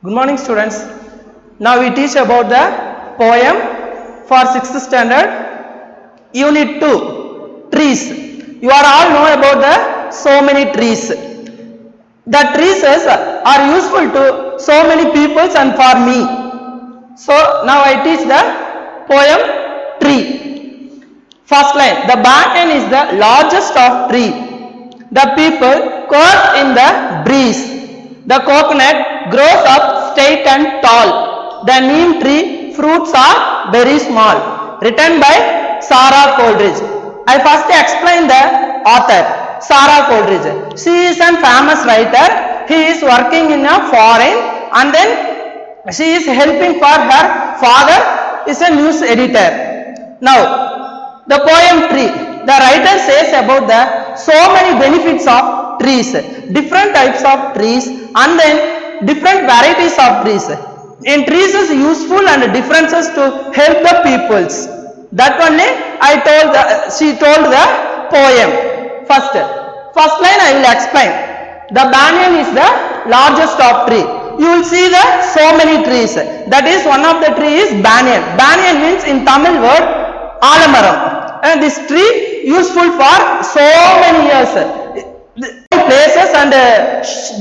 Good morning students. Now we teach about the poem for 6th standard unit 2 trees. You are all know about the so many trees. The trees are useful to so many peoples and for me. So now I teach the poem tree. First line, the banyan is the largest of tree. The people curve in the breeze. The coconut grows up straight and tall. The neem tree fruits are very small. Written by Sarah Coleridge. I first explain the author, Sarah Coleridge. She is a famous writer. He is working in a foreign and then she is helping for her father is a news editor. Now, the poem tree. The writer says about the so many benefits of trees, different types of trees and then different varieties of trees. In trees is useful and differences to help the peoples. That only she told the poem. First line I will explain. The banyan is the largest of tree. You will see the so many trees. That is one of the tree is banyan. Banyan means in Tamil word alamaram. And this tree useful for so many years. Places and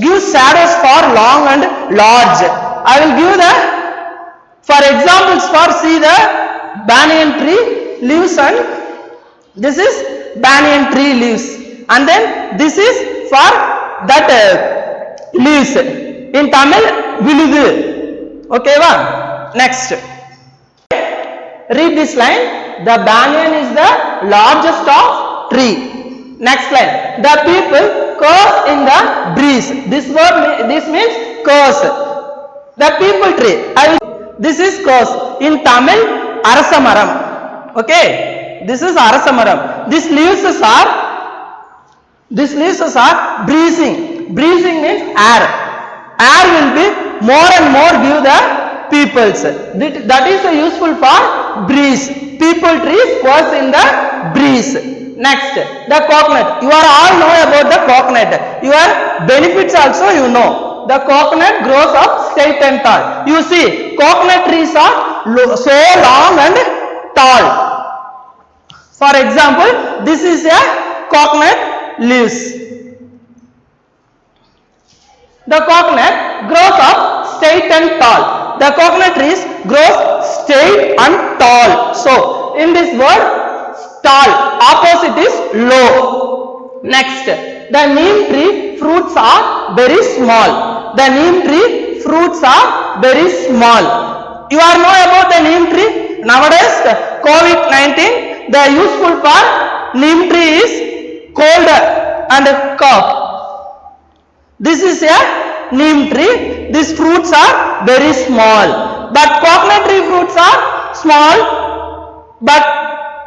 gives shadows for long and large. I will give the for examples for see the banyan tree leaves and this is banyan tree leaves and then this is for that leaves in Tamil viludu. Okay va? Next, read this line. The banyan is the largest of tree. Next line, the people curse in the breeze. This means curse. The people tree. This is curse. In Tamil, arasamaram. Okay, this is arasamaram. These leaves are breezing. Breezing means air. Air will be more and more give the peoples. That is useful for breeze. People trees was in the breeze. Next, the coconut. You are all know about the coconut. Your benefits also you know. The coconut grows up straight and tall. You see, coconut trees are so long and tall. For example, this is a coconut leaves. The coconut grows up straight and tall. The coconut trees grows straight and tall. So, in this word, tall, opposite is low. Next, the neem tree fruits are very small. The neem tree fruits are very small. You are know about the neem tree? Nowadays, COVID-19, the useful for neem tree is cold and cough. This is a neem tree. These fruits are very small. But coconut tree fruits are small but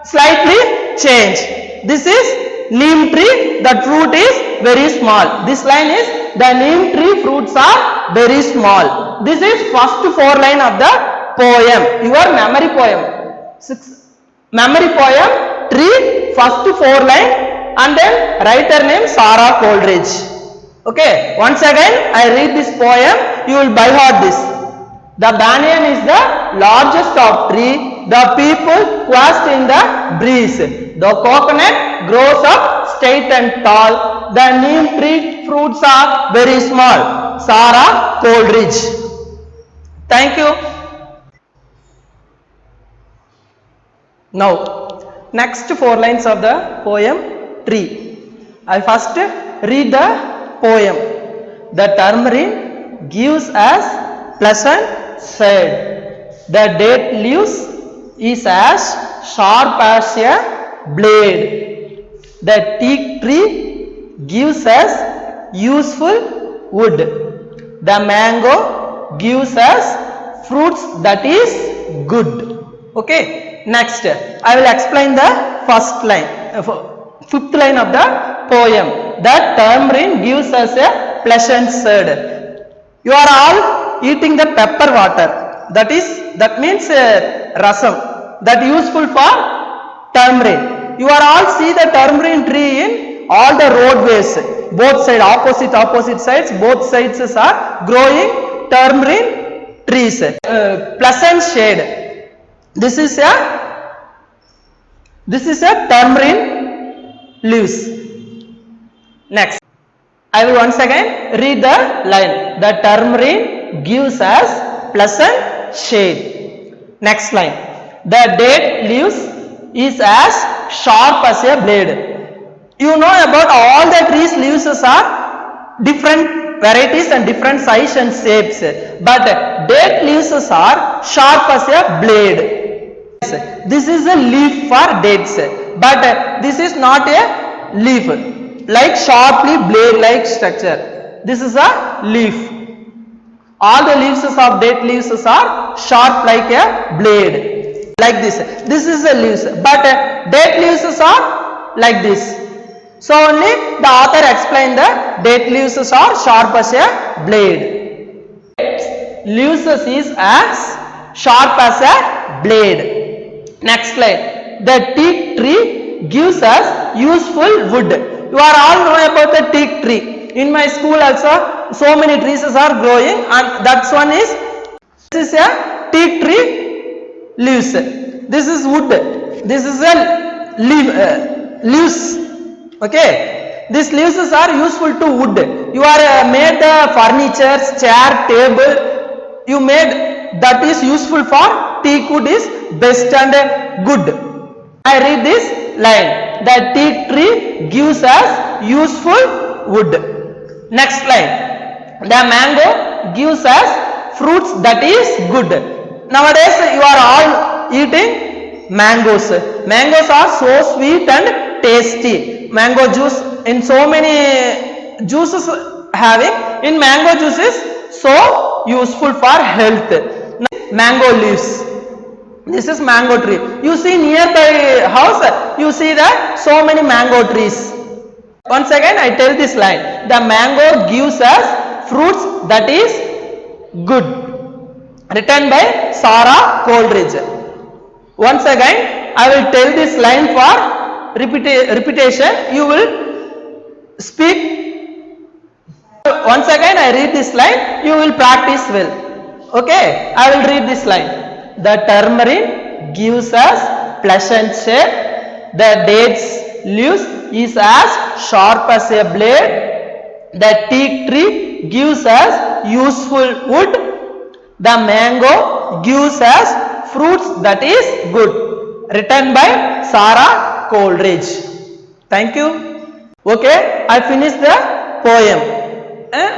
slightly changed. This is neem tree. The fruit is very small. This line is the neem tree fruits are very small. This is first 4 line of the poem. Your memory poem. Memory poem tree first 4 line and then writer name Sarah Coleridge. Okay, once again I read this poem, you will by heart this. The banyan is the largest of tree. The people quast in the breeze. The coconut grows up straight and tall. The neem tree fruits are very small. Sarah Coleridge. Thank you. Now, next 4 lines of the poem tree. I first read the poem. The tamarind gives us pleasant shade. The date leaves is as sharp as a blade. The teak tree gives us useful wood. The mango gives us fruits that is good. Okay. Next, I will explain the first line, 5th line of the poem. That tamarind gives us a pleasant shade. You are all eating the pepper water. That means rasam. That useful for tamarind. You are all see the tamarind tree in all the roadways. Both sides, opposite sides, both sides are growing tamarind trees. Pleasant shade. This is a tamarind leaves. Next, I will once again read the line. The tamarind gives us pleasant shade. Next line. The date leaves is as sharp as a blade. You know about all the trees leaves are different varieties and different size and shapes, but date leaves are sharp as a blade. This is a leaf for dates, but this is not a leaf like sharply blade like structure. This is a leaf. All the leaves of date leaves are sharp like a blade, like this. This is a leaves, but date leaves are like this. So only the author explained the date leaves are sharp as a blade. Leaves is as sharp as a blade. Next slide. The teak tree gives us useful wood. You are all know about the teak tree. In my school also so many trees are growing, and that's one is, this is a teak tree leaves. This is wood. This is a leaf, leaves. Okay, these leaves are useful to wood. You are made the furniture, chair, table. You made that is useful for teak wood is best and good. I read this line. The teak tree gives us useful wood. Next line. The mango gives us fruits that is good. Nowadays you are all eating mangoes. Mangoes are so sweet and tasty. Mango juice, in so many juices having, in mango juice is so useful for health. Mango leaves. This is mango tree. You see nearby house, you see that so many mango trees. Once again I tell this line. The mango gives us fruits that is good. Written by Sarah Coleridge. Once again I will tell this line for repetition. You will speak. Once again I read this line. You will practice well. Okay, I will read this line. The tamarind gives us pleasant shade. The date's leaves is as sharp as a blade. The teak tree gives us useful wood. The mango gives us fruits that is good. Written by Sarah Coleridge. Thank you. Okay, I finished the poem.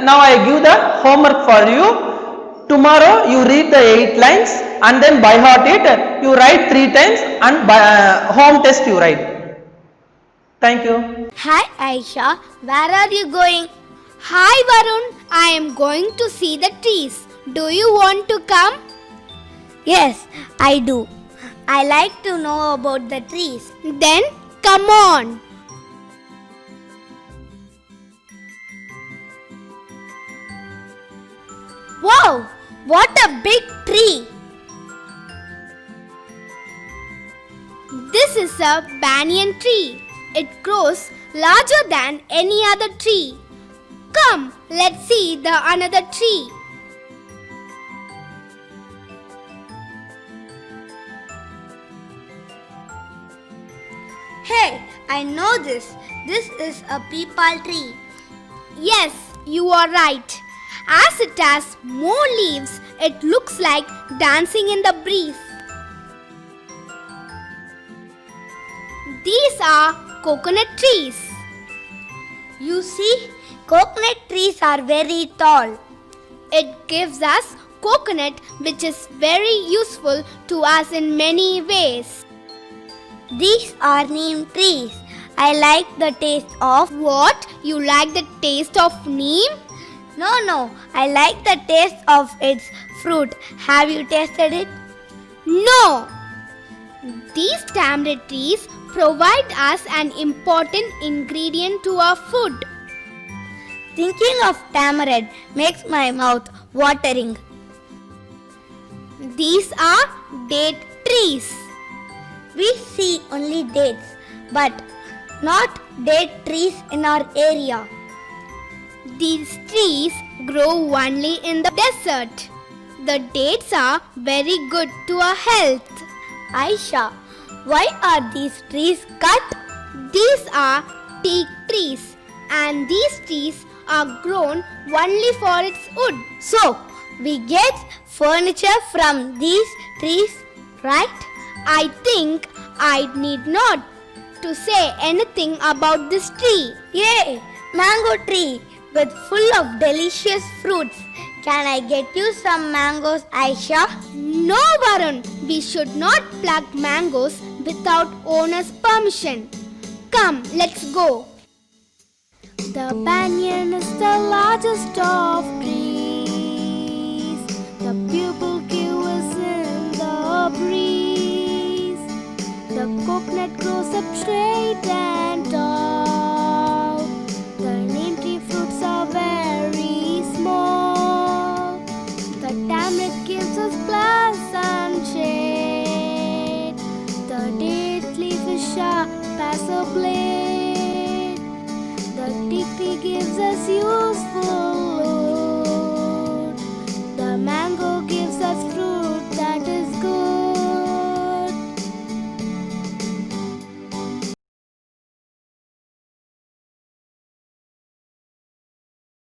Now I give the homework for you. Tomorrow you read the 8 lines and then by heart it. You write 3 times and by home test you write. Thank you. Hi Aisha, where are you going? Hi Varun, I am going to see the trees. Do you want to come? Yes, I do. I like to know about the trees. Then come on. Wow, what a big tree. This is a banyan tree. It grows larger than any other tree. Come, let's see the another tree. Hey, I know this. This is a peepal tree. Yes, you are right. As it has more leaves, it looks like dancing in the breeze. These are coconut trees. You see, coconut trees are very tall. It gives us coconut, which is very useful to us in many ways. These are neem trees. I like the taste of... What? You like the taste of neem? No, I like the taste of its fruit. Have you tasted it? No. These tamarind trees provide us an important ingredient to our food. Thinking of tamarind makes my mouth watering. These are date trees. We see only dates, but not date trees in our area. These trees grow only in the desert. The dates are very good to our health. Aisha, why are these trees cut? These are teak trees, and these trees are grown only for its wood. So, we get furniture from these trees, right? I think I need not to say anything about this tree. Yay! Mango tree with full of delicious fruits. Can I get you some mangoes, Aisha? No, Varun. We should not pluck mangoes without owner's permission. Come, let's go. The banyan is the largest of trees. The pupil queue is in the breeze. The coconut grows up straight and tall. The neem tree fruits are very small. The tamarind gives us pleasant shade. The date leaf is sharp as a blade. The teak tree gives us useful